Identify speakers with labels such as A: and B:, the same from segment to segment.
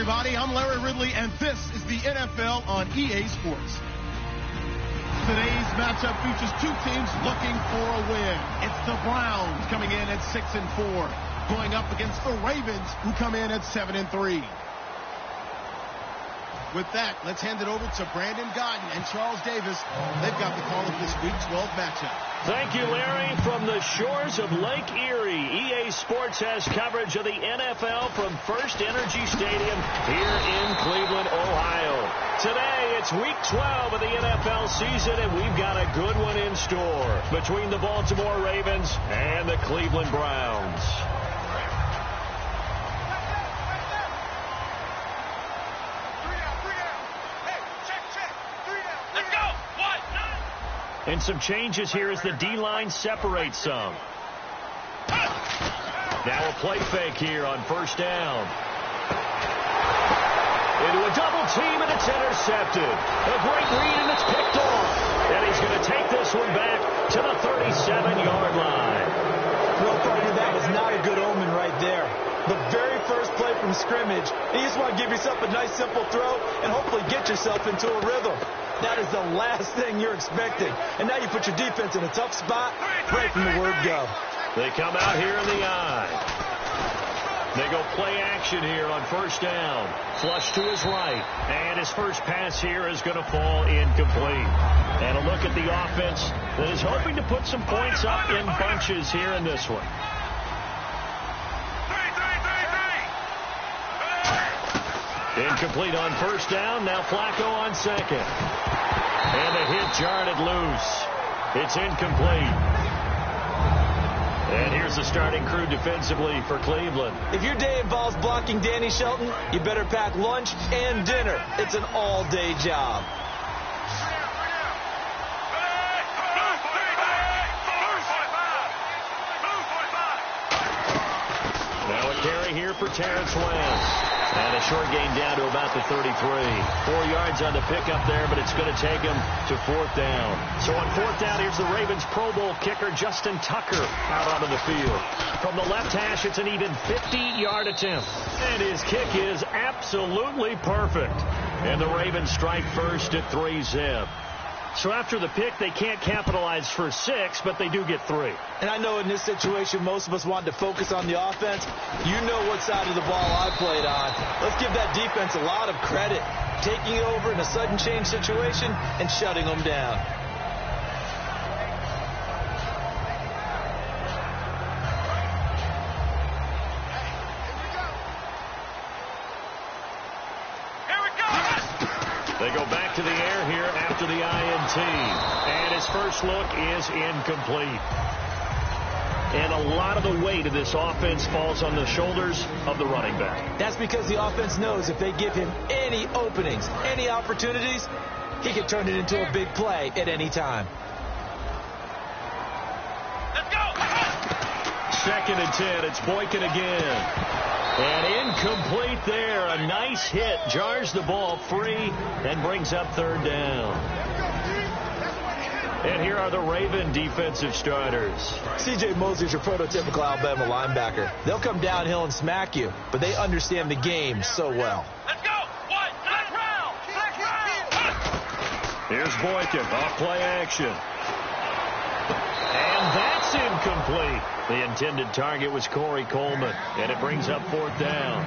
A: everybody. I'm Larry Ridley, and this is the NFL on EA Sports. Today's matchup features two teams looking for a win. It's the Browns coming in at 6-4, going up against the Ravens, who come in at 7-3. With that, let's hand it over to Brandon Gaudin and Charles Davis. They've got the call of this Week 12 matchup.
B: Thank you, Larry. From the shores of Lake Erie, EA Sports has coverage of the NFL from First Energy Stadium here in Cleveland, Ohio. Today, it's Week 12 of the NFL season, and we've got a good one in store between the Baltimore Ravens and the Cleveland Browns. And some changes here as the D-line separates some. Now a play fake here on first down. Into a double team, and it's intercepted. A great read, and it's picked off. And he's going to take this one back to the 37-yard line.
C: Well, partner, that was not a good omen right there. The very first play from scrimmage, you just want to give yourself a nice, simple throw and hopefully get yourself into a rhythm. That is the last thing you're expecting. And now you put your defense in a tough spot right from the word go.
B: They come out here in the eye. They go play action here on first down. Flush to his right. And his first pass here is going to fall incomplete. And a look at the offense that is hoping to put some points up in bunches here in this one. Incomplete on first down. Now Flacco on second. And the hit jarred it loose. It's incomplete. And here's the starting crew defensively for Cleveland.
C: If your day involves blocking Danny Shelton, you better pack lunch and dinner. It's an all-day job.
B: Now a carry here for Terrence West. And a short gain down to about the 33. 4 yards on the pickup there, but it's going to take him to fourth down. So on fourth down, here's the Ravens Pro Bowl kicker, Justin Tucker, out onto the field. From the left hash, it's an even 50-yard attempt. And his kick is absolutely perfect. And the Ravens strike first at 3-zip. So after the pick, they can't capitalize for 6, but they do get 3.
C: And I know in this situation, most of us wanted to focus on the offense. You know what side of the ball I played on. Let's give that defense a lot of credit. Taking over in a sudden change situation and shutting them down.
B: They go back to the air here after the INT. And his first look is incomplete. And a lot of the weight of this offense falls on the shoulders of the running back.
C: That's because the offense knows if they give him any openings, any opportunities, he can turn it into a big play at any time.
B: Let's go! 2nd and 10. It's Boykin again. And incomplete there. A nice hit. Jars the ball free and brings up third down. And here are the Raven defensive starters.
C: C.J. Mosley's your prototypical Alabama linebacker. They'll come downhill and smack you, but they understand the game so well.
B: Let's go! What? Black round! Here's Boykin off play action. And that's incomplete. The intended target was Corey Coleman, and it brings up fourth down.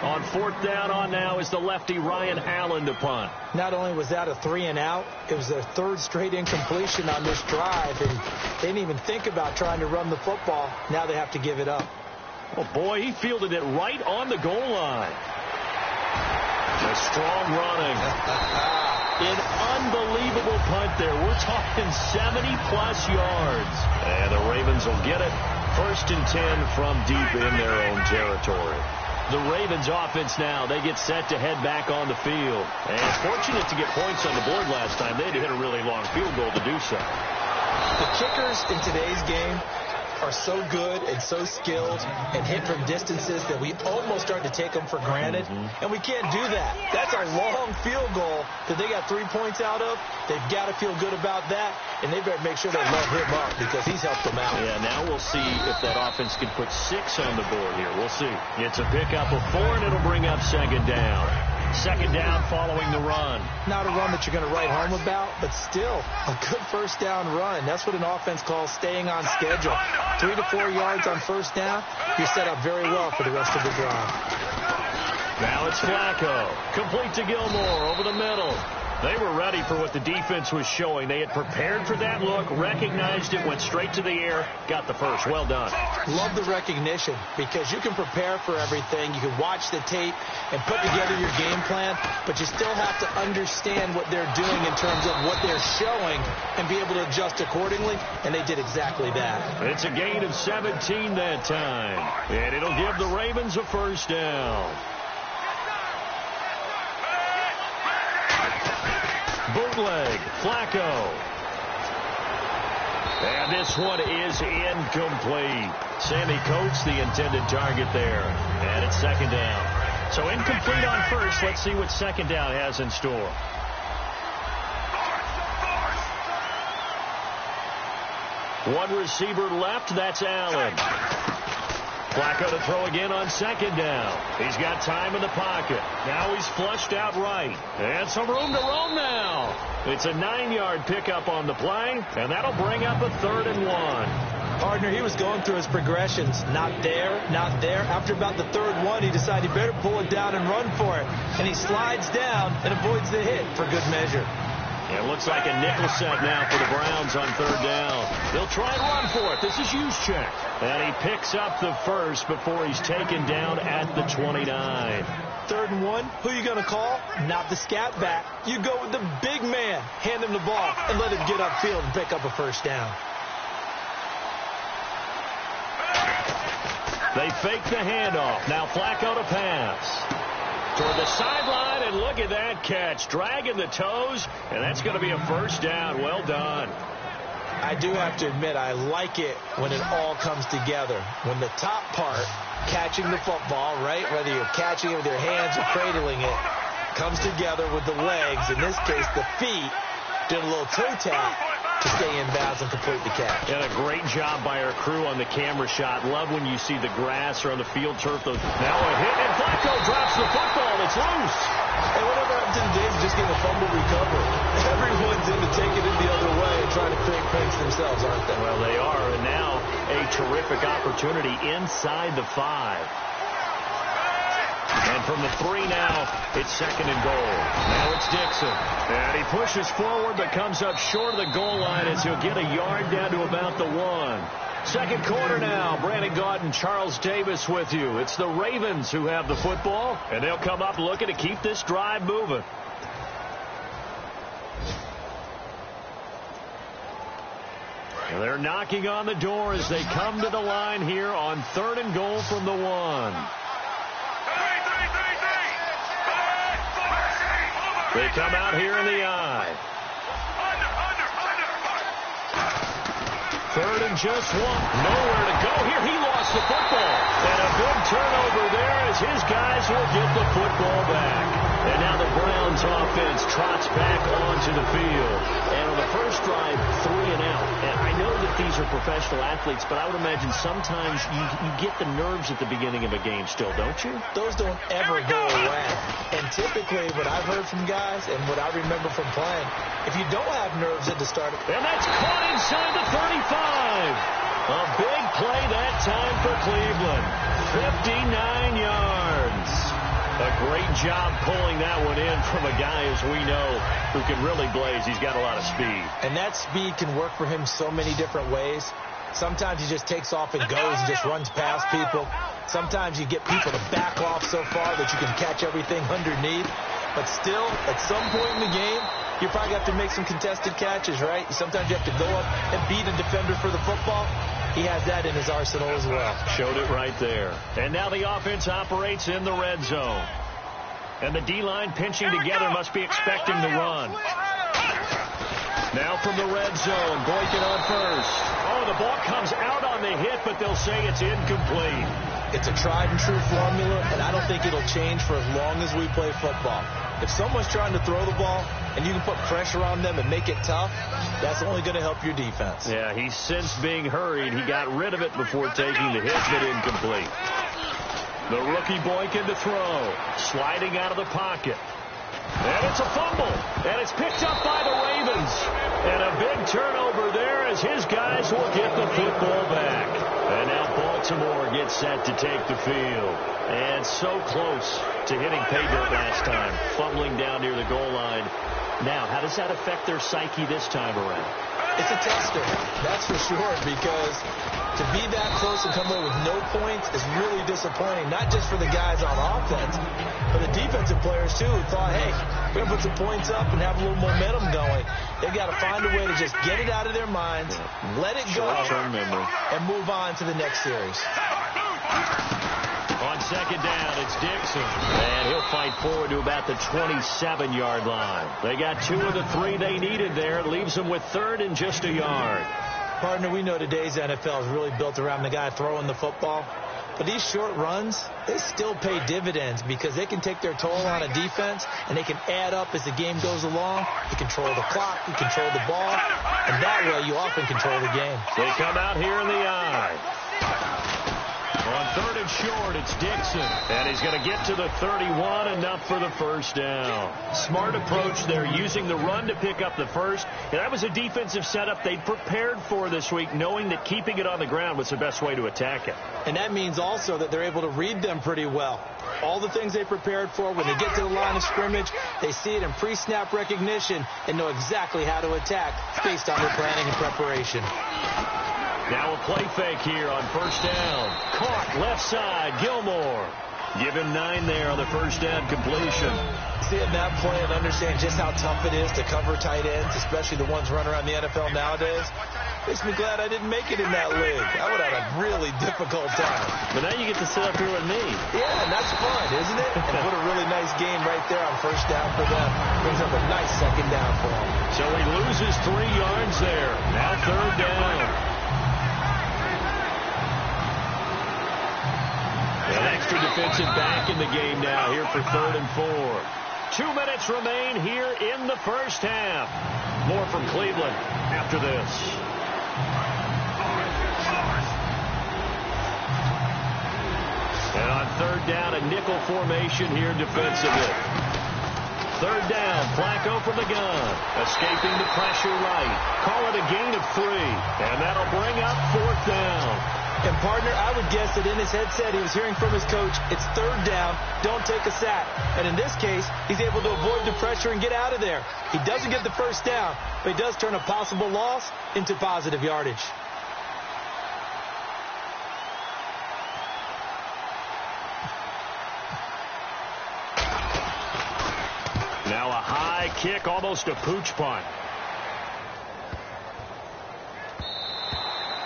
B: On fourth down on now is the lefty Ryan Allen to punt.
C: Not only was that a 3-and-out, it was their third straight incompletion on this drive, and they didn't even think about trying to run the football. Now they have to give it up.
B: Oh, boy, he fielded it right on the goal line. A strong running. An unbelievable punt there. We're talking 70-plus yards. And the Ravens will get it. 1st and 10 from deep in their own territory. The Ravens offense now, they get set to head back on the field. And fortunate to get points on the board last time. They had to hit a really long field goal to do so.
C: The kickers in today's game are so good and so skilled and hit from distances that we almost start to take them for granted, and we can't do that. That's a long field goal that they got 3 points out of. They've got to feel good about that, and they better make sure they load him up because he's helped them out.
B: Yeah, now we'll see if that offense can put 6 on the board here. We'll see. It's a pickup of 4, and it'll bring up second down. Second down following the run.
C: Not a run that you're going to write home about, but still a good first down run. That's what an offense calls staying on schedule. 3 to 4 yards on first down, you're set up very well for the rest of the drive.
B: Now it's Flacco. Complete to Gilmore over the middle. They were ready for what the defense was showing. They had prepared for that look, recognized it, went straight to the air, got the first. Well done.
C: Love the recognition because you can prepare for everything. You can watch the tape and put together your game plan, but you still have to understand what they're doing in terms of what they're showing and be able to adjust accordingly, and they did exactly that.
B: It's a gain of 17 that time, and it'll give the Ravens a first down. Bootleg, Flacco. And this one is incomplete. Sammy Coates, the intended target there. And it's second down. So incomplete on first. Let's see what second down has in store. One receiver left. That's Allen. Flacco to throw again on second down. He's got time in the pocket. Now he's flushed out right. And some room to roam now. It's a 9-yard pickup on the play, and that'll bring up a 3rd and 1.
C: Partner, he was going through his progressions. Not there, not there. After about the 3rd one, he decided he better pull it down and run for it. And he slides down and avoids the hit for good measure.
B: It looks like a nickel set now for the Browns on 3rd down. They'll try and run for it. This is Juszczyk. And he picks up the first before he's taken down at the 29.
C: 3rd and 1, who you going to call? Not the scat back. You go with the big man. Hand him the ball and let him get upfield and pick up a first down.
B: They fake the handoff. Now Flacco to pass. Toward the sideline, and look at that catch. Dragging the toes, and that's going to be a first down. Well done.
C: I do have to admit, I like it when it all comes together. When the top part, catching the football, right, whether you're catching it with your hands or cradling it, comes together with the legs. In this case, the feet did a little toe tap to stay in bounds and complete the catch.
B: And a great job by our crew on the camera shot. Love when you see the grass or on the field turf. Now a hit, and Flacco drops the football. It's loose.
C: And whatever happened to the days of just getting a fumble recovery? Everyone's into taking it the other way and trying to create points themselves, aren't they?
B: Well, they are. And now a terrific opportunity inside the 5. And from the 3 now, it's 2nd and goal. Now it's Dixon. And he pushes forward but comes up short of the goal line as he'll get a yard down to about the 1. Second quarter now. Brandon Gaudin and Charles Davis with you. It's the Ravens who have the football, and they'll come up looking to keep this drive moving. And they're knocking on the door as they come to the line here on 3rd and goal from the 1. They come out here in the I. 3rd and just 1. Nowhere to go here. He lost the football. And a big turnover there as his guys will get the football back. And now the Browns offense trots back onto the field. And on the first drive, 3 and out. And I know that these are professional athletes, but I would imagine sometimes you get the nerves at the beginning of a game still, don't you?
C: Those don't ever go away. And typically what I've heard from guys and what I remember from playing, if you don't have nerves at the start.
B: And that's caught inside the 35. A big play that time for Cleveland. 59 yards. A great job pulling that one in from a guy, as we know, who can really blaze. He's got a lot of speed.
C: And that speed can work for him so many different ways. Sometimes he just takes off and goes and just runs past people. Sometimes you get people to back off so far that you can catch everything underneath. But still, at some point in the game, you probably have to make some contested catches, right? Sometimes you have to go up and beat a defender for the football. He has that in his arsenal as well.
B: Showed it right there. And now the offense operates in the red zone. And the D-line pinching together must be expecting the run. Now from the red zone, Boykin on first. Oh, the ball comes out on the hit, but they'll say it's incomplete.
C: It's a tried-and-true formula, and I don't think it'll change for as long as we play football. If someone's trying to throw the ball and you can put pressure on them and make it tough, that's only going to help your defense.
B: Yeah, he's since being hurried. He got rid of it before taking the hit, but incomplete. The rookie Boykin to throw. Sliding out of the pocket. And it's a fumble. And it's picked up by the Ravens. And a big turnover there as his guys will get the football back. And now Baltimore gets set to take the field. And so close to hitting pay dirt last time. Fumbling down near the goal line. Now, how does that affect their psyche this time around?
C: It's a tester, that's for sure, because to be that close and come away with no points is really disappointing, not just for the guys on offense, but the defensive players, too, who thought, hey, we're going to put some points up and have a little momentum going. They've got to find a way to just get it out of their minds, let it go, and move on to the next series.
B: On second down, it's Dixon. And he'll fight forward to about the 27-yard line. They got 2 of the 3 they needed there. It leaves them with third and just a yard.
C: Partner, we know today's NFL is really built around the guy throwing the football. But these short runs, they still pay dividends because they can take their toll on a defense and they can add up as the game goes along. You control the clock, you control the ball, and that way you often control the game.
B: They come out here in the eye. On third and short, it's Dixon. And he's going to get to the 31, enough for the first down. Smart approach there, using the run to pick up the first. And that was a defensive setup they'd prepared for this week, knowing that keeping it on the ground was the best way to attack it.
C: And that means also that they're able to read them pretty well. All the things they prepared for, when they get to the line of scrimmage, they see it in pre-snap recognition and know exactly how to attack based on their planning and preparation.
B: Now a play fake here on first down. Caught left side, Gilmore. Give him 9 there on the first down completion.
C: Seeing that play and understand just how tough it is to cover tight ends, especially the ones running around the NFL nowadays, makes me glad I didn't make it in that league. I would have had a really difficult time.
B: But now you get to sit up here with me.
C: Yeah, and that's fun, isn't it? And put a really nice game right there on first down for them. Brings up a nice second down for them.
B: So he loses 3 yards there. Now third down. An extra defensive back in the game now here for third and 4. 2 minutes remain here in the first half. More from Cleveland after this. And on third down, a nickel formation here defensively. Third down, Flacco from the gun. Escaping the pressure right. Call it a gain of 3. And that'll bring up fourth down.
C: And, partner, I would guess that in his headset he was hearing from his coach, it's third down, don't take a sack. And in this case, he's able to avoid the pressure and get out of there. He doesn't get the first down, but he does turn a possible loss into positive yardage.
B: Now a high kick, almost a pooch punt.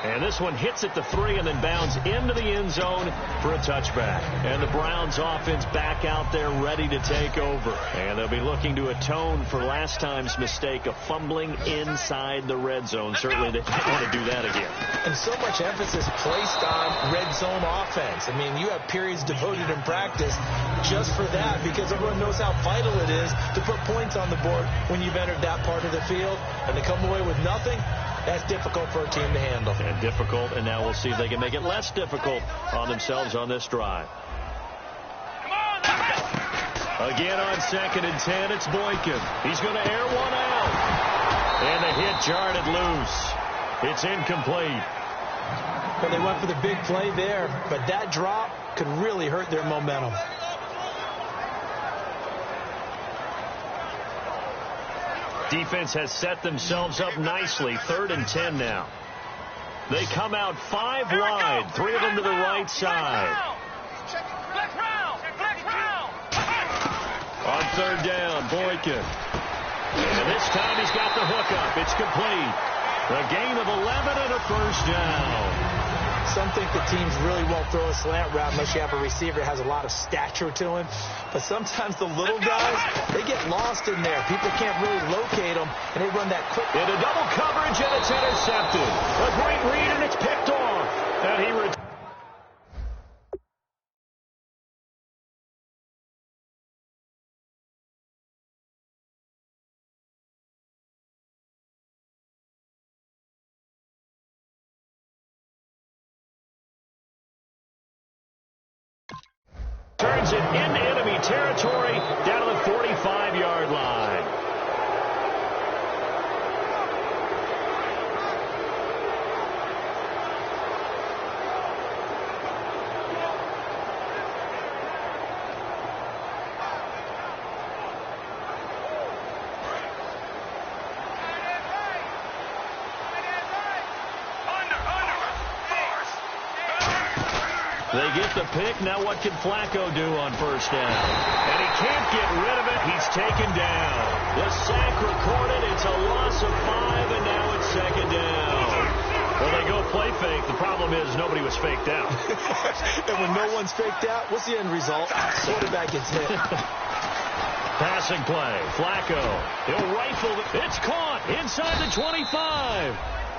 B: And this one hits at the 3 and then bounds into the end zone for a touchback. And the Browns offense back out there ready to take over. And they'll be looking to atone for last time's mistake of fumbling inside the red zone. Certainly they don't want to do that again.
C: And so much emphasis placed on red zone offense. I mean, you have periods devoted in practice just for that because everyone knows how vital it is to put points on the board when you've entered that part of the field. And to come away with nothing, that's difficult for a team to handle.
B: And difficult, and now we'll see if they can make it less difficult on themselves on this drive. Again on second and 10, it's Boykin. He's going to air one out. And the hit jarred it loose. It's incomplete.
C: Well, they went for the big play there, but that drop could really hurt their momentum.
B: Defense has set themselves up nicely. Third and 10 now. They come out 5 wide. 3 of them to the right side. On third down, Boykin. And this time he's got the hookup. It's complete. A gain of 11 and a first down.
C: Some think the teams really won't throw a slant route unless you have a receiver that has a lot of stature to him. But sometimes the little guys, they get lost in there. People can't really locate them, and they run that quick.
B: Into double coverage, and it's intercepted. A great read, and it's picked off. And he turns it into enemy territory down to the 45-yard line. They get the pick. Now what can Flacco do on first down? And he can't get rid of it. He's taken down. The sack recorded. It's a loss of 5, and now it's second down. Well, they go play fake. The problem is nobody was faked out.
C: And when no one's faked out, what's the end result? Quarterback gets hit.
B: Passing play. Flacco. He'll rifle. It's caught inside the 25.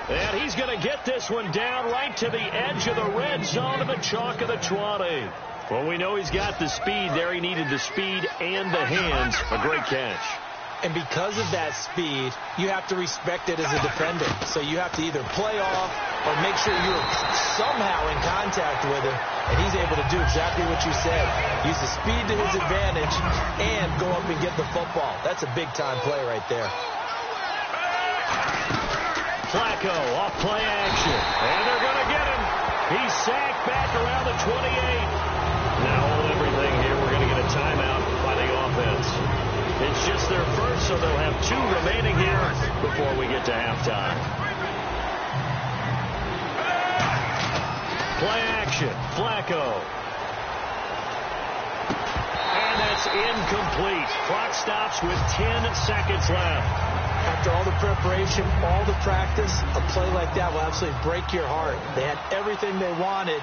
B: And he's going to get this one down right to the edge of the red zone of the chalk of the 20. Well, we know he's got the speed there. He needed the speed and the hands. A great catch.
C: And because of that speed, you have to respect it as a defender. So you have to either play off or make sure you're somehow in contact with him. And he's able to do exactly what you said. Use the speed to his advantage and go up and get the football. That's a big-time play right there.
B: Flacco off play action. And they're going to get him. He's sacked back around the 28. Now hold everything here. We're going to get a timeout by the offense. It's just their first, so they'll have 2 remaining here before we get to halftime. Play action. Flacco. And that's incomplete. Clock stops with 10 seconds left.
C: After all the preparation, all the practice, a play like that will absolutely break your heart. They had everything they wanted.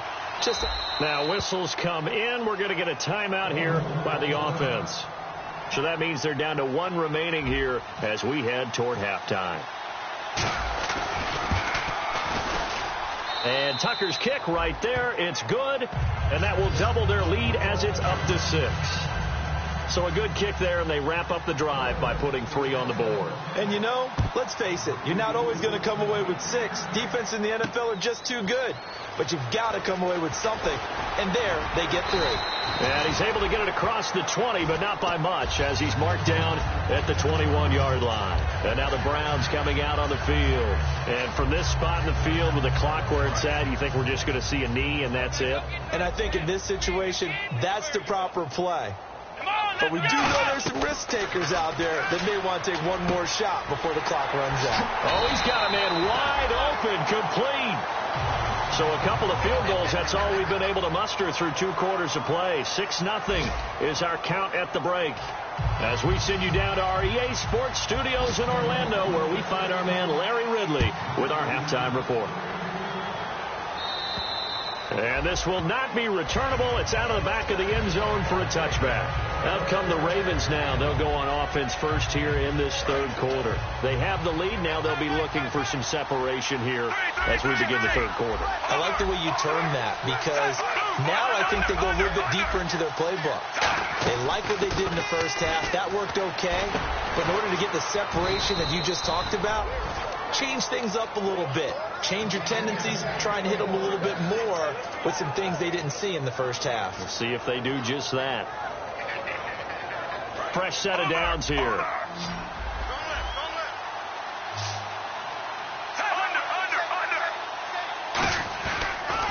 B: Now whistles come in. We're going to get a timeout here by the offense. So that means they're down to 1 remaining here as we head toward halftime. And Tucker's kick right there. It's good. And that will double their lead as it's up to 6. So a good kick there, and they wrap up the drive by putting 3 on the board.
C: And you know, let's face it, you're not always going to come away with 6. Defense in the NFL are just too good. But you've got to come away with something. And there, they get 3.
B: And he's able to get it across the 20, but not by much, as he's marked down at the 21-yard line. And now the Browns coming out on the field. And from this spot in the field with the clock where it's at, you think we're just going to see a knee and that's it?
C: And I think in this situation, that's the proper play. But we do know there's some risk takers out there that may want to take one more shot before the clock runs out.
B: Oh, he's got a man wide open, complete. So a couple of field goals, that's all we've been able to muster through 2 quarters of play. 6-0 is our count at the break. As we send you down to our EA Sports Studios in Orlando, where we find our man Larry Ridley with our halftime report. And this will not be returnable. It's out of the back of the end zone for a touchback. Out come the Ravens now. They'll go on offense first here in this 3rd quarter. They have the lead. Now they'll be looking for some separation here as we begin the 3rd quarter.
C: I like the way you term that, because now I think they go a little bit deeper into their playbook. They like what they did in the first half. That worked okay. But in order to get the separation that you just talked about, change things up a little bit. Change your tendencies. Try and hit them a little bit more with some things they didn't see in the first half.
B: We'll see if they do just that. Fresh set of downs here.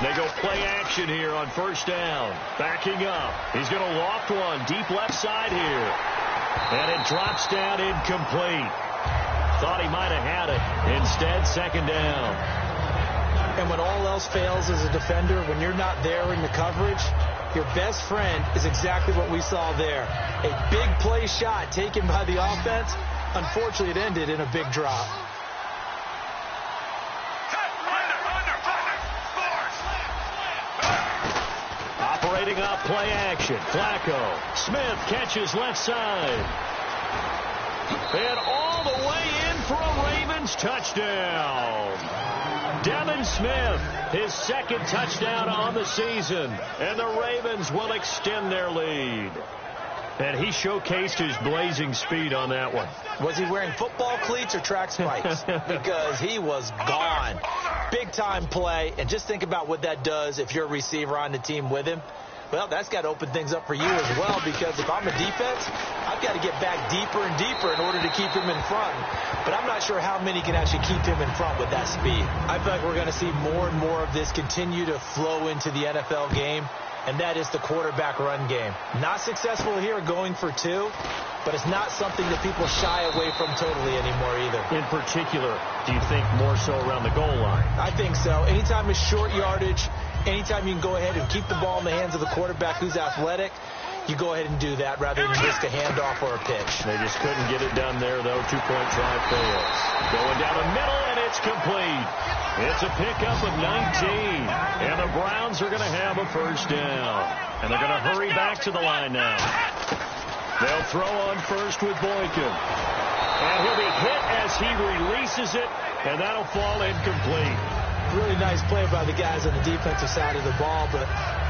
B: They go play action here on first down. Backing up. He's going to loft one deep left side here. And it drops down incomplete. Thought he might have had it. Instead, second down.
C: And when all else fails as a defender, when you're not there in the coverage, your best friend is exactly what we saw there. A big play shot taken by the offense. Unfortunately, it ended in a big drop.
B: Separating up play action. Flacco. Smith catches left side. And all the way in for a Ravens touchdown. Devin Smith, his second touchdown on the season. And the Ravens will extend their lead. And he showcased his blazing speed on that one.
C: Was he wearing football cleats or track spikes? Because he was gone. Big-time play. And just think about what that does if you're a receiver on the team with him. Well, that's got to open things up for you as well, because if I'm a defense, I've got to get back deeper and deeper in order to keep him in front. But I'm not sure how many can actually keep him in front with that speed. I feel like we're going to see more and more of this continue to flow into the NFL game, and that is the quarterback run game. Not successful here going for 2, but it's not something that people shy away from totally anymore either.
B: In particular, do you think more so around the goal line?
C: I think so. Anytime it's short yardage, anytime you can go ahead and keep the ball in the hands of the quarterback who's athletic, you go ahead and do that rather than risk a handoff or a pitch.
B: They just couldn't get it done there, though. 2-point try fails. Going down the middle, and it's complete. It's a pickup of 19. And the Browns are going to have a first down. And they're going to hurry back to the line now. They'll throw on first with Boykin. And he'll be hit as he releases it, and that'll fall incomplete.
C: Really nice play by the guys on the defensive side of the ball, but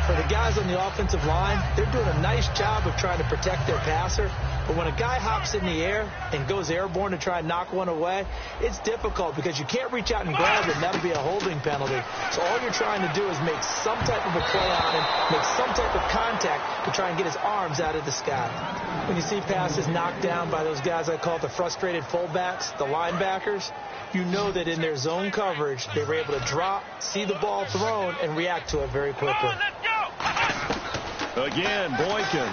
C: for the guys on the offensive line, they're doing a nice job of trying to protect their passer. But when a guy hops in the air and goes airborne to try and knock one away, it's difficult because you can't reach out and grab it, and that'll be a holding penalty. So all you're trying to do is make some type of a play on him, make some type of contact to try and get his arms out of the sky. When you see passes knocked down by those guys I call the frustrated fullbacks, the linebackers, you know that in their zone coverage, they were able to drop, see the ball thrown, and react to it very quickly.
B: Again, Boykin.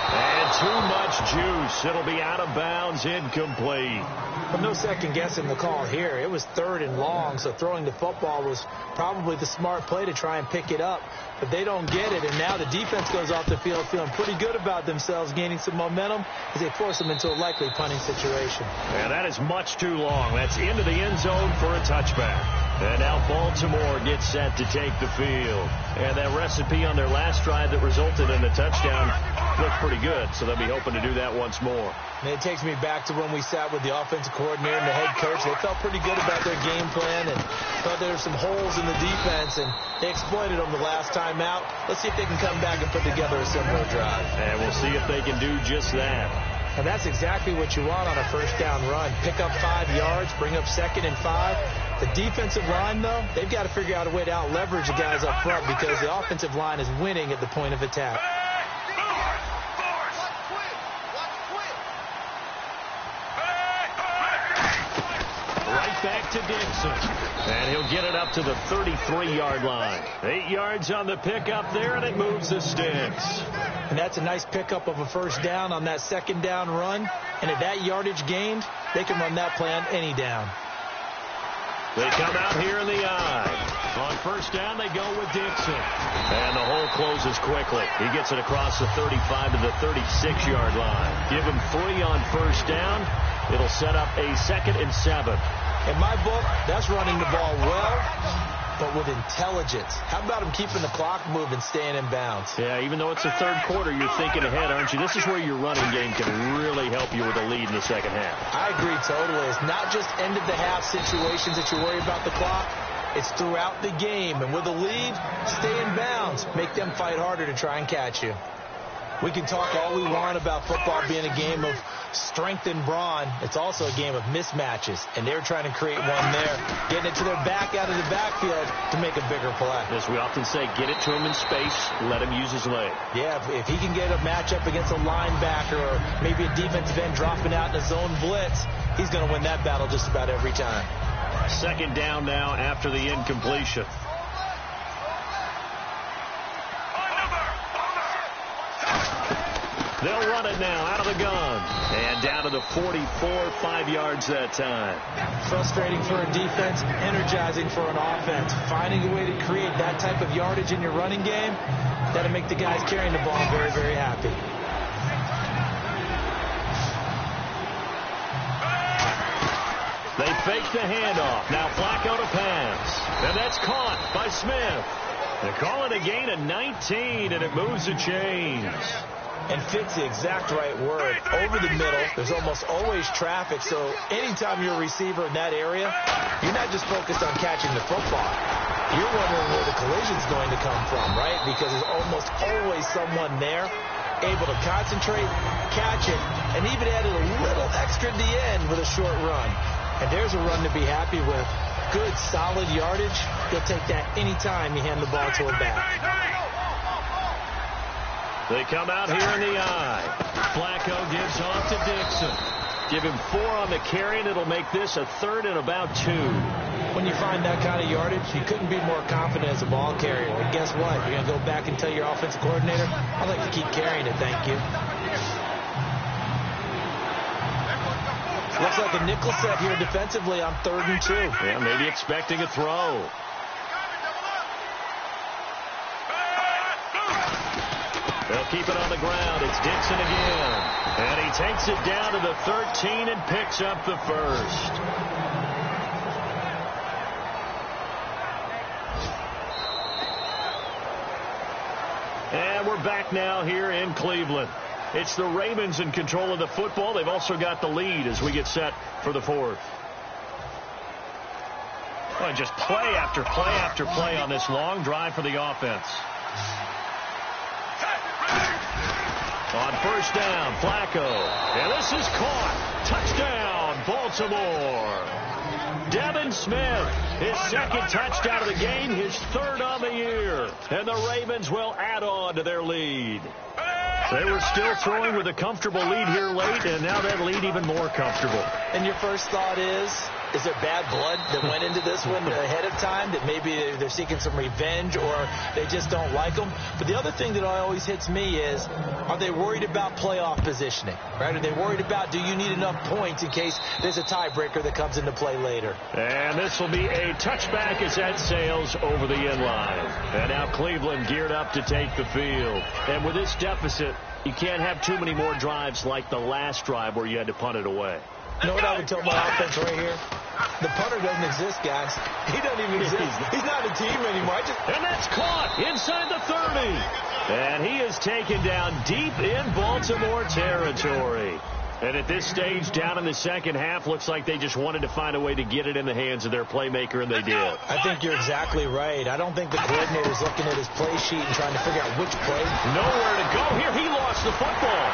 B: And too much juice. It'll be out of bounds, incomplete.
C: Well, no second guessing the call here. It was 3rd and long, so throwing the football was probably the smart play to try and pick it up. But they don't get it, and now the defense goes off the field feeling pretty good about themselves, gaining some momentum as they force them into a likely punting situation.
B: And that is much too long. That's into the end zone for a touchback. And now Baltimore gets set to take the field. And that recipe on their last drive that resulted in a touchdown looked pretty good, so they'll be hoping to do that once more.
C: And it takes me back to when we sat with the offensive coordinator and the head coach. They felt pretty good about their game plan and thought there were some holes in the defense, and they exploited them the last time out. Let's see if they can come back and put together a similar drive.
B: And we'll see if they can do just that.
C: And that's exactly what you want on a first down run. Pick up 5 yards, bring up 2nd and 5. The defensive line, though, they've got to figure out a way to out-leverage the guys up front because the offensive line is winning at the point of attack.
B: Right back to Dixon. And he'll get it up to the 33-yard line. 8 yards on the pickup there, and it moves the sticks.
C: And that's a nice pickup of a first down on that 2nd down run. And at that yardage gained, they can run that play on any down.
B: They come out here in the eye. On first down, they go with Dixon. And the hole closes quickly. He gets it across the 35 to the 36-yard line. Give him 3 on first down. It'll set up a 2nd and 7.
C: In my book, that's running the ball well, but with intelligence. How about him keeping the clock moving, staying in bounds?
B: Yeah, even though it's the 3rd quarter, you're thinking ahead, aren't you? This is where your running game can really help you with a lead in the second half.
C: I agree totally. It's not just end-of-the-half situations that you worry about the clock. It's throughout the game. And with a lead, stay in bounds. Make them fight harder to try and catch you. We can talk all we want about football being a game of strength and brawn. It's also a game of mismatches, and they're trying to create one there, getting it to their back out of the backfield to make a bigger play.
B: As we often say, get it to him in space, let him use his leg.
C: Yeah, if he can get a matchup against a linebacker or maybe a defensive end dropping out in a zone blitz, he's going to win that battle just about every time.
B: 2nd down now after the incompletion. They'll run it now out of the gun. And down to the 44, 5 yards that time.
C: Frustrating for a defense, energizing for an offense. Finding a way to create that type of yardage in your running game, that'll make the guys carrying the ball very, very happy.
B: They fake the handoff. Now Flacco to pass. And that's caught by Smith. They call it a gain of 19, and it moves the chains.
C: And fits the exact right word. Over the middle, there's almost always traffic, so anytime you're a receiver in that area, you're not just focused on catching the football. You're wondering where the collision's going to come from, right? Because there's almost always someone there able to concentrate, catch it, and even added a little extra at the end with a short run. And there's a run to be happy with. Good, solid yardage. You'll take that anytime you hand the ball to a back.
B: They come out here in the eye. Flacco gives off to Dixon. Give him 4 on the carry, and it'll make this a 3rd and about 2.
C: When you find that kind of yardage, you couldn't be more confident as a ball carrier. And guess what? You're going to go back and tell your offensive coordinator, I'd like to keep carrying it, thank you. Looks like a nickel set here defensively on 3rd and 2.
B: Yeah, maybe expecting a throw. They'll keep it on the ground. It's Dixon again. And he takes it down to the 13 and picks up the first. And we're back now here in Cleveland. It's the Ravens in control of the football. They've also got the lead as we get set for the 4th. Well, just play after play after play on this long drive for the offense. On 1st down, Flacco. And this is caught. Touchdown, Baltimore. Devin Smith, his 2nd touchdown of the game, his 3rd on the year. And the Ravens will add on to their lead. They were still throwing with a comfortable lead here late, and now that lead even more comfortable.
C: And your first thought is there bad blood that went into this one ahead of time, that maybe they're seeking some revenge or they just don't like them? But the other thing that always hits me is, are they worried about playoff positioning? Right? Are they worried about, do you need enough points in case there's a tiebreaker that comes into play later?
B: And this will be a touchback as that sails over the end line. And now Cleveland geared up to take the field. And with this deficit, you can't have too many more drives like the last drive where you had to punt it away.
C: You know what I would tell my offense right here? The punter doesn't exist, guys. He doesn't even exist. He's not a team anymore.
B: And that's caught inside the 30. And he is taken down deep in Baltimore territory. And at this stage, down in the second half, looks like they just wanted to find a way to get it in the hands of their playmaker, and they did.
C: I think you're exactly right. I don't think the coordinator's looking at his play sheet and trying to figure out which play.
B: Nowhere to go. Here, he lost the football.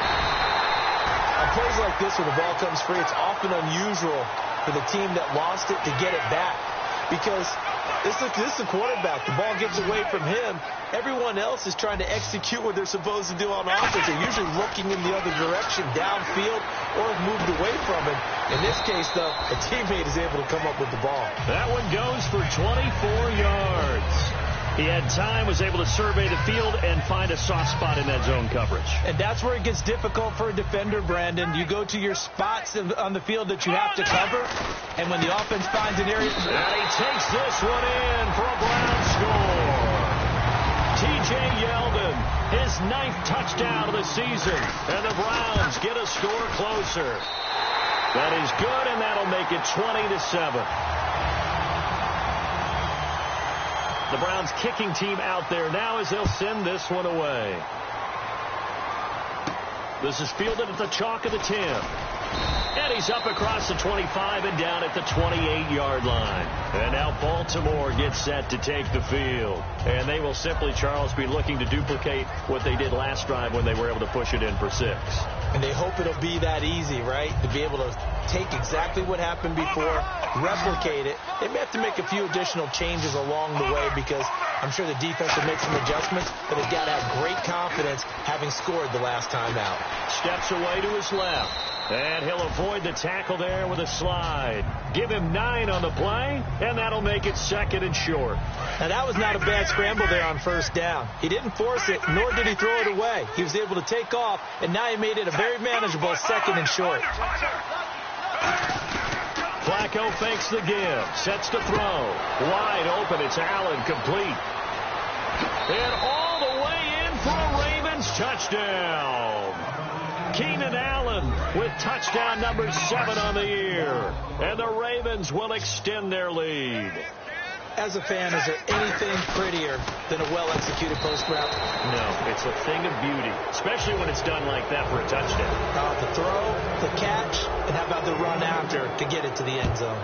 C: On plays like this where the ball comes free, it's often unusual for the team that lost it to get it back. Because this is the quarterback. The ball gets away from him. Everyone else is trying to execute what they're supposed to do on offense. They're usually looking in the other direction, downfield, or moved away from it. In this case, though, a teammate is able to come up with the ball.
B: That one goes for 24 yards. He had time, was able to survey the field and find a soft spot in that zone coverage.
C: And that's where it gets difficult for a defender, Brandon. You go to your spots on the field that you have to cover, and when the offense finds an area...
B: And he takes this one in for a Brown score. T.J. Yeldon, his 9th touchdown of the season, and the Browns get a score closer. That is good, and that'll make it 20-7. The Browns kicking team out there now as they'll send this one away. This is fielded at the chalk of the 10. And he's up across the 25 and down at the 28-yard line. And now Baltimore gets set to take the field. And they will simply, Charles, be looking to duplicate what they did last drive when they were able to push it in for 6.
C: And they hope it'll be that easy, right? To be able to take exactly what happened before, replicate it. They may have to make a few additional changes along the way because I'm sure the defense will make some adjustments, but they've got to have great confidence having scored the last time out.
B: Steps away to his left. And he'll avoid the tackle there with a slide. Give him 9 on the play, and that'll make it 2nd and short.
C: Now, that was not a bad scramble there on 1st down. He didn't force it, nor did he throw it away. He was able to take off, and now he made it a very manageable 2nd and short.
B: Flacco fakes the give, sets to throw. Wide open, it's Allen, complete. And all the way in for a Ravens touchdown. Keenan Allen with touchdown number 7 on the year. And the Ravens will extend their lead.
C: As a fan, is there anything prettier than a well-executed post route?
B: No, it's a thing of beauty, especially when it's done like that for a touchdown.
C: How about the throw, the catch, and how about the run after to get it to the end zone?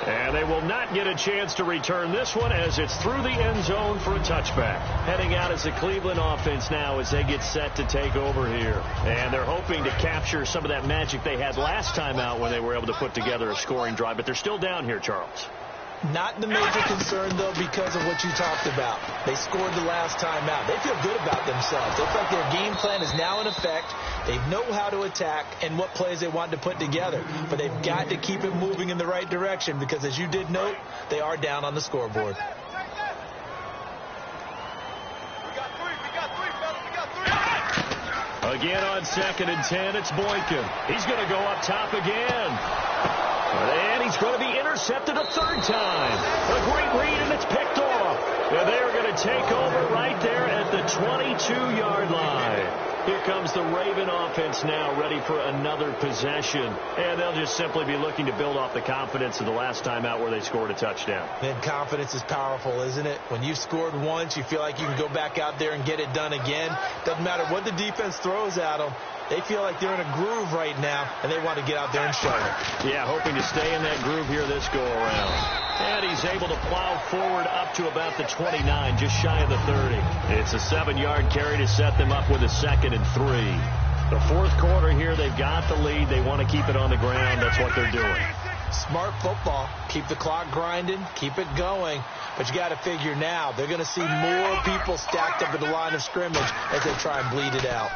B: And they will not get a chance to return this one as it's through the end zone for a touchback. Heading out as the Cleveland offense now as they get set to take over here. And they're hoping to capture some of that magic they had last time out when they were able to put together a scoring drive. But they're still down here, Charles.
C: Not the major concern, though, because of what you talked about. They scored the last time out. They feel good about themselves. They feel like their game plan is now in effect. They know how to attack and what plays they want to put together. But they've got to keep it moving in the right direction because, as you did note, they are down on the scoreboard.
B: Again on 2nd and 10, it's Boykin. He's going to go up top again. And he's going to be intercepted a third time. A great read, and it's picked off. And they're going to take over right there at the 22-yard line. Here comes the Raven offense now, ready for another possession. And they'll just simply be looking to build off the confidence of the last time out where they scored a touchdown.
C: And confidence is powerful, isn't it? When you've scored once, you feel like you can go back out there and get it done again. Doesn't matter what the defense throws at them. They feel like they're in a groove right now, and they want to get out there and show it.
B: Yeah, hoping to stay in that groove here this go-around. And he's able to plow forward up to about the 29, just shy of the 30. It's a 7-yard carry to set them up with a 2nd and 3. The fourth quarter here, they've got the lead. They want to keep it on the ground. That's what they're doing.
C: Smart football. Keep the clock grinding. Keep it going. But you got to figure now, they're going to see more people stacked up at the line of scrimmage as they try and bleed it out.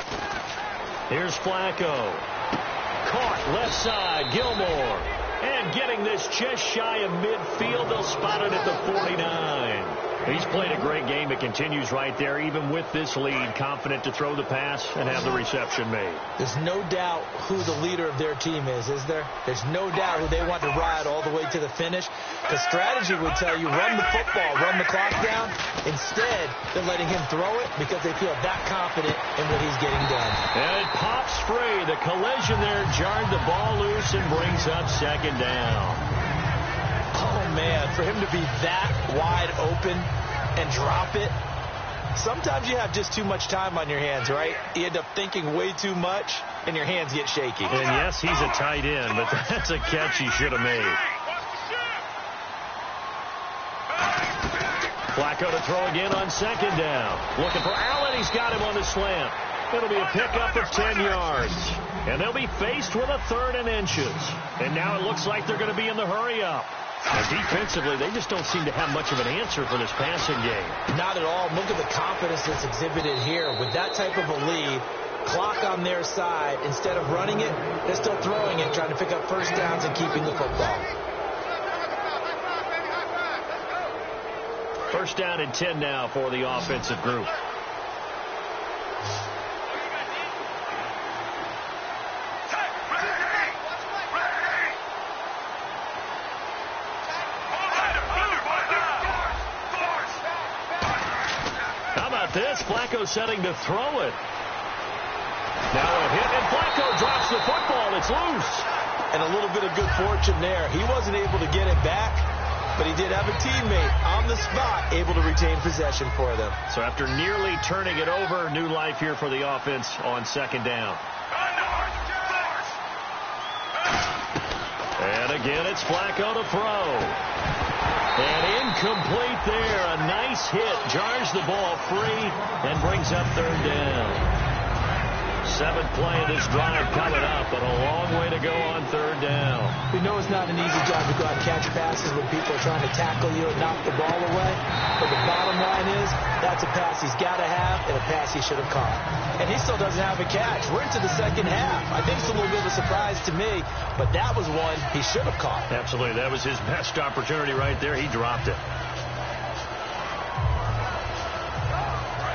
B: Here's Flacco. Caught left side, Gilmore. And getting this just shy of midfield, they'll spot it at the 49. He's played a great game. It continues right there, even with this lead, confident to throw the pass and have the reception made.
C: There's no doubt who the leader of their team is there? There's no doubt who they want to ride all the way to the finish. The strategy would tell you, run the football, run the clock down. Instead, they're letting him throw it because they feel that confident in what he's getting done.
B: And it pops free. The collision there jarred the ball loose and brings up 2nd down.
C: Oh, man, for him to be that wide open and drop it, sometimes you have just too much time on your hands, right? You end up thinking way too much, and your hands get shaky.
B: And, yes, he's a tight end, but that's a catch he should have made. Flacco to throw again on 2nd down. Looking for Allen. He's got him on the slant. It'll be a pickup of 10 yards. And they'll be faced with a 3rd and inches. And now it looks like they're going to be in the hurry-up. And defensively, they just don't seem to have much of an answer for this passing game.
C: Not at all. Look at the confidence that's exhibited here. With that type of a lead, clock on their side, instead of running it, they're still throwing it, trying to pick up first downs and keeping the football.
B: 1st down and 10 now for the offensive group. This, Flacco setting to throw it. Now a hit, and Flacco drops the football. It's loose.
C: And a little bit of good fortune there. He wasn't able to get it back, but he did have a teammate on the spot able to retain possession for them.
B: So after nearly turning it over, new life here for the offense on 2nd down. And again, it's Flacco to throw. And incomplete there. A nice hit. Jars the ball free and brings up 3rd down. 7th play of this drive coming up, but a long way to go on 3rd down.
C: We know it's not an easy job to go out and catch passes when people are trying to tackle you and knock the ball away. But the bottom line is, that's a pass he's got to have and a pass he should have caught. And he still doesn't have a catch. We're into the 2nd half. I think it's a little bit of a surprise to me, but that was one he should have caught.
B: Absolutely. That was his best opportunity right there. He dropped it.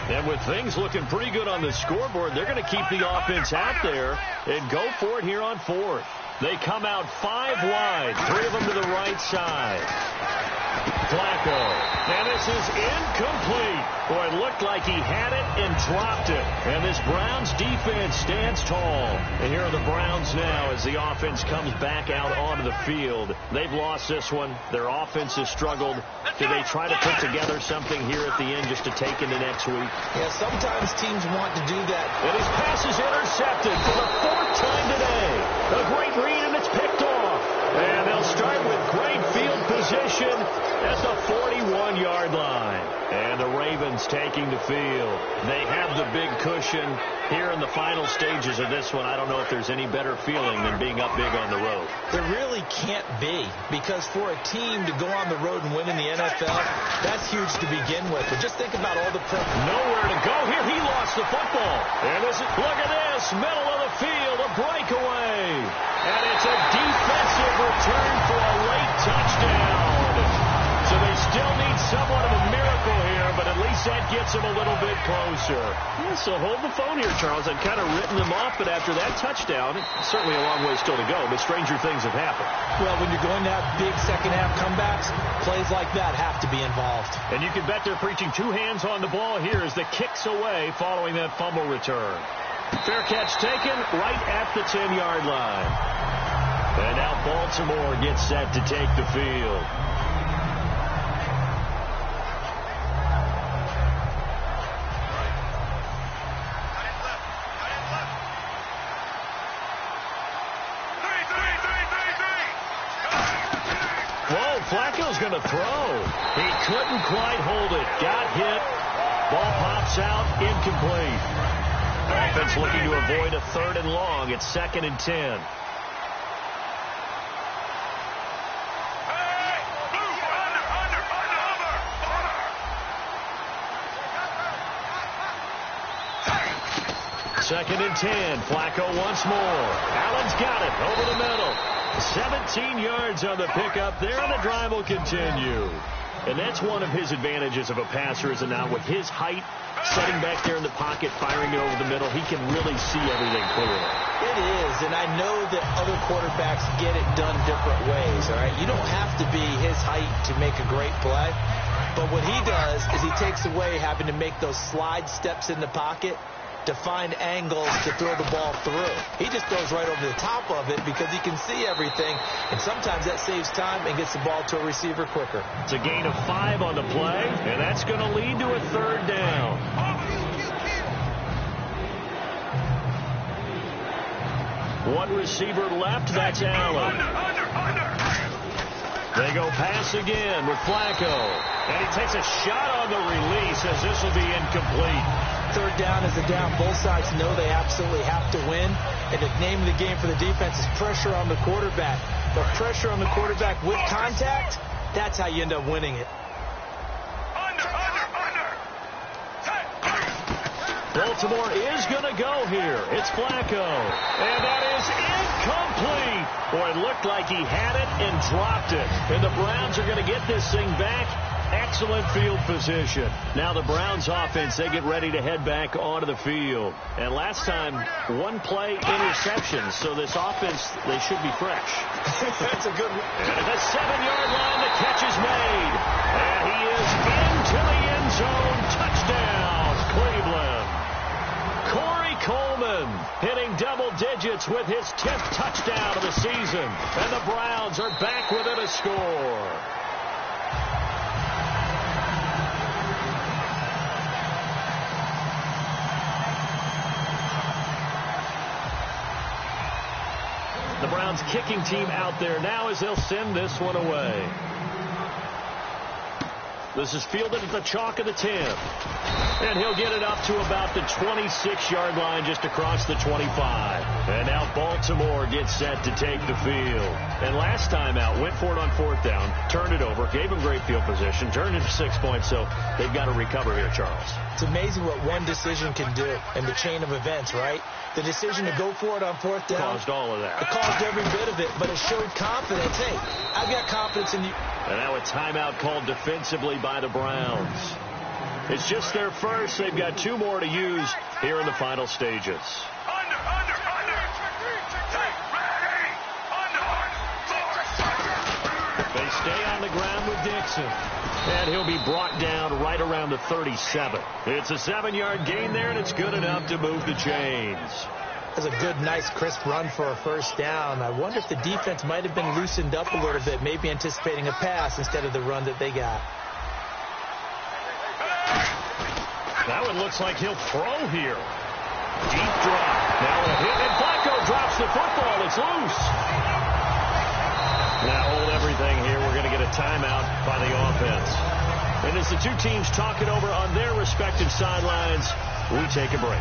B: And with things looking pretty good on the scoreboard, they're going to keep the offense out there and go for it here on 4th. They come out 5 wide, 3 of them to the right side. Flacco. And this is incomplete. Boy, it looked like he had it and dropped it. And this Browns defense stands tall. And here are the Browns now as the offense comes back out onto the field. They've lost this one. Their offense has struggled. Do they try to put together something here at the end just to take into next week?
C: Yeah, sometimes teams want to do that.
B: And his pass is intercepted for the 4th time today. A great read, and it's picked off. And they'll start with great field position at the 41-yard line. And the Ravens taking the field. They have the big cushion here in the final stages of this one. I don't know if there's any better feeling than being up big on the road.
C: There really can't be, because for a team to go on the road and win in the NFL, that's huge to begin with. But just think about all the prep.
B: Nowhere to go here. He lost the football. And this is, look at this, middle of the field, a breakaway. And it's a defensive return for a late touchdown. So they still need somewhat of a miracle here, but at least that gets them a little bit closer. Yeah, so hold the phone here, Charles. I've kind of written them off, but after that touchdown, certainly a long way still to go, but stranger things have happened.
C: Well, when you're going to have big second-half comebacks, plays like that have to be involved.
B: And you can bet they're preaching 2 hands on the ball here as the kick's away following that fumble return. Fair catch taken right at the 10-yard line. And now Baltimore gets set to take the field. Flacco's going to throw. He couldn't quite hold it. Got hit. Ball pops out. Incomplete. Offense looking to avoid a 3rd and long. It's 2nd and 10. Second and 10. Flacco once more. Allen's got it over the middle. 17 yards on the pickup there, and the drive will continue. And that's one of his advantages of a passer, is it not? With his height, setting back there in the pocket, firing it over the middle, he can really see everything clearly.
C: It is, and I know that other quarterbacks get it done different ways, all right? You don't have to be his height to make a great play, but what he does is he takes away having to make those slide steps in the pocket to find angles to throw the ball through. He just throws right over the top of it because he can see everything, and sometimes that saves time and gets the ball to a receiver quicker.
B: It's a gain of 5 on the play, and that's going to lead to a 3rd down. One receiver left, that's Allen. They go pass again with Flacco, and he takes a shot on the release as this will be incomplete.
C: 3rd down is a down. Both sides know they absolutely have to win. And the name of the game for the defense is pressure on the quarterback. But pressure on the quarterback with contact, that's how you end up winning it.
B: Baltimore is going to go here. It's Flacco. And that is incomplete. Boy, it looked like he had it and dropped it. And the Browns are going to get this thing back. Excellent field position. Now the Browns offense, they get ready to head back onto the field. And last time, 1 play interception. So this offense, they should be fresh.
C: That's a good one.
B: And at the 7-yard line, the catch is made. And he is into the end zone. Touchdown, Cleveland. Corey Coleman hitting double digits with his 10th touchdown of the season. And the Browns are back within a score. The Browns kicking team out there now as they'll send this one away. This is fielded at the chalk of the 10. And he'll get it up to about the 26-yard line just across the 25. And now Baltimore gets set to take the field. And last time out, went for it on 4th down, turned it over, gave him great field position, turned it to 6 points, so they've got to recover here, Charles.
C: It's amazing what one decision can do in the chain of events, right? The decision to go for it on 4th down
B: caused all of that.
C: It caused every bit of it, but it showed confidence. Hey, I've got confidence in you.
B: And now a timeout called defensively by the Browns. It's just their first. They've got 2 more to use here in the final stages. They stay on the ground with Dixon. And he'll be brought down right around the 37. It's a 7-yard gain there, and it's good enough to move the chains.
C: That's a good, nice, crisp run for a first down. I wonder if the defense might have been loosened up a little bit, maybe anticipating a pass instead of the run that they got.
B: Now it looks like he'll throw here. Deep drop. Now a hit, and Flacco drops the football. It's loose. Now hold everything here. We're going to get a timeout by the offense. And as the two teams talk it over on their respective sidelines, we take a break.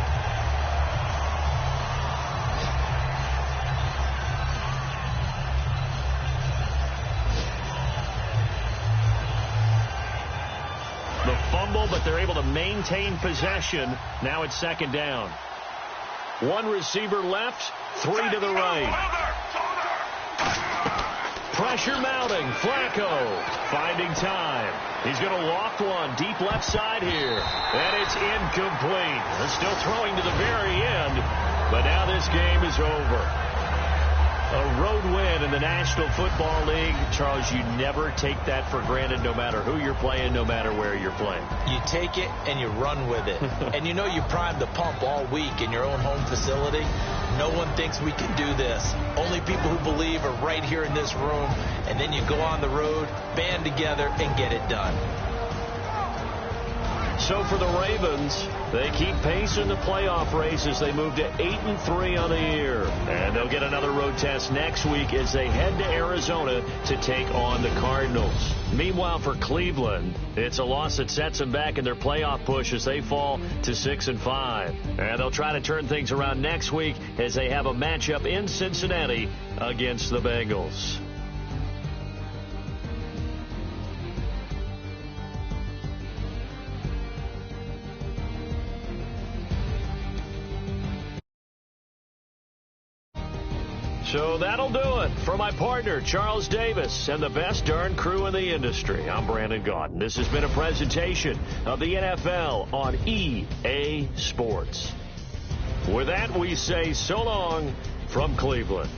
B: The fumble, but they're able to maintain possession. Now it's second down. One receiver left, three to the right. Pressure mounting. Flacco finding time. He's going to loft one deep left side here. And it's incomplete. They're still throwing to the very end. But now this game is over. A road win in the National Football League. Charles, you never take that for granted, no matter who you're playing, no matter where you're playing.
C: You take it and you run with it. And you know you primed the pump all week in your own home facility. No one thinks we can do this. Only people who believe are right here in this room. And then you go on the road, band together, and get it done.
B: So for the Ravens, they keep pace in the playoff race as they move to 8-3 on the year. And they'll get another road test next week as they head to Arizona to take on the Cardinals. Meanwhile, for Cleveland, it's a loss that sets them back in their playoff push as they fall to 6-5. And they'll try to turn things around next week as they have a matchup in Cincinnati against the Bengals. So that'll do it. For my partner, Charles Davis, and the best darn crew in the industry, I'm Brandon Gaudin. This has been a presentation of the NFL on EA Sports. With that, we say so long from Cleveland.